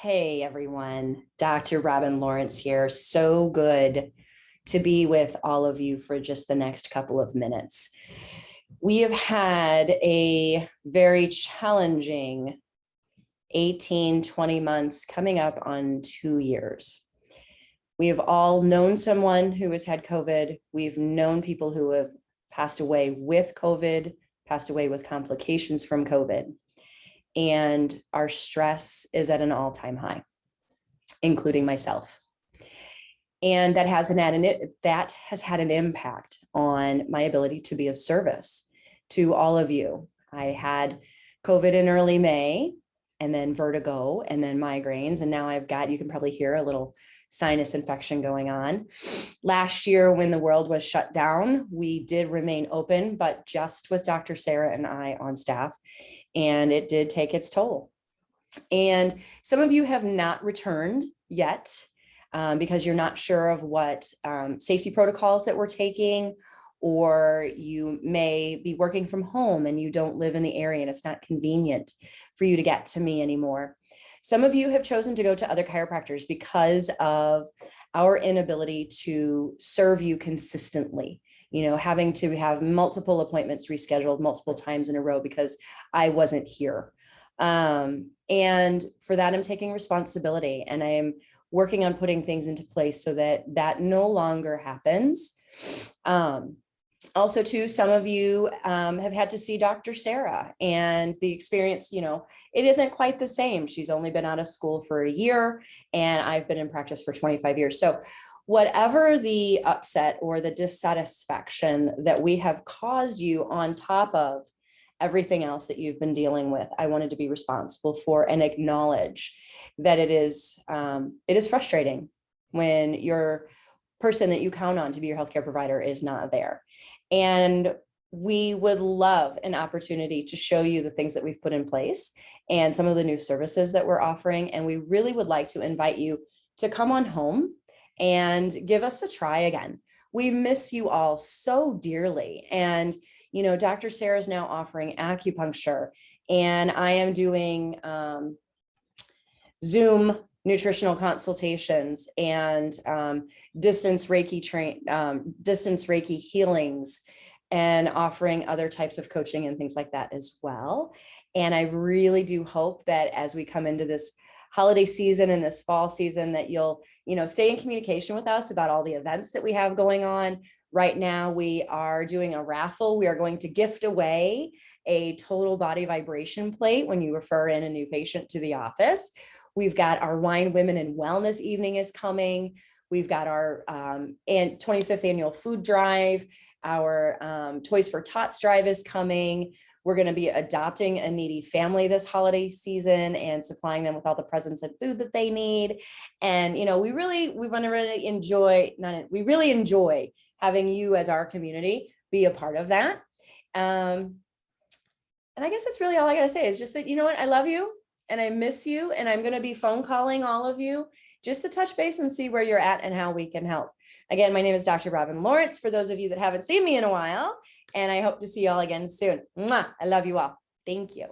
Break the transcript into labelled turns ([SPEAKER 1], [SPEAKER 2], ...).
[SPEAKER 1] Hey everyone, Dr. Robin Lawrence here. So good to be with all of you for just the next couple of minutes. We have had a very challenging 18, 20 months coming up on 2 years. We have all known someone who has had COVID. We've known people who have passed away with COVID, passed away with complications from COVID. And our stress is at an all-time high, including myself. And that has had an impact on my ability to be of service to all of you. I had COVID in early May, and then vertigo, and then migraines. And now I've got, you can probably hear a little sinus infection going on. Last year, when the world was shut down, we did remain open, but just with Dr. Sarah and I on staff, and it did take its toll. And some of you have not returned yet because you're not sure of what safety protocols that we're taking, or you may be working from home and you don't live in the area and it's not convenient for you to get to me anymore. Some of you have chosen to go to other chiropractors because of our inability to serve you consistently, having to have multiple appointments rescheduled multiple times in a row because I wasn't here. And for that, I'm taking responsibility, and I am working on putting things into place so that that no longer happens. Also, too, some of you have had to see Dr. Sarah, and the experience, it isn't quite the same. She's only been out of school for a year, and I've been in practice for 25 years. So whatever the upset or the dissatisfaction that we have caused you on top of everything else that you've been dealing with, I wanted to be responsible for and acknowledge that it is frustrating when your person that you count on to be your healthcare provider is not there. And we would love an opportunity to show you the things that we've put in place and some of the new services that we're offering. And we really would like to invite you to come on home and give us a try again. We miss you all so dearly. And Dr. Sarah is now offering acupuncture, and I am doing Zoom nutritional consultations and distance Reiki healings, and offering other types of coaching and things like that as well. And I really do hope that as we come into this holiday season and this fall season, that you'll, stay in communication with us about all the events that we have going on. Right now, we are doing a raffle. We are going to gift away a total body vibration plate when you refer in a new patient to the office. We've got our Wine, Women, and Wellness evening is coming. We've got our 25th annual food drive. Our Toys for Tots drive is coming. We're going to be adopting a needy family this holiday season and supplying them with all the presents and food that they need. And, we really enjoy having you as our community be a part of that. And I guess that's really all I got to say is just that, I love you and I miss you, and I'm going to be phone calling all of you just to touch base and see where you're at and how we can help. Again, my name is Dr. Robin Lawrence, for those of you that haven't seen me in a while, and I hope to see you all again soon. Mwah! I love you all. Thank you.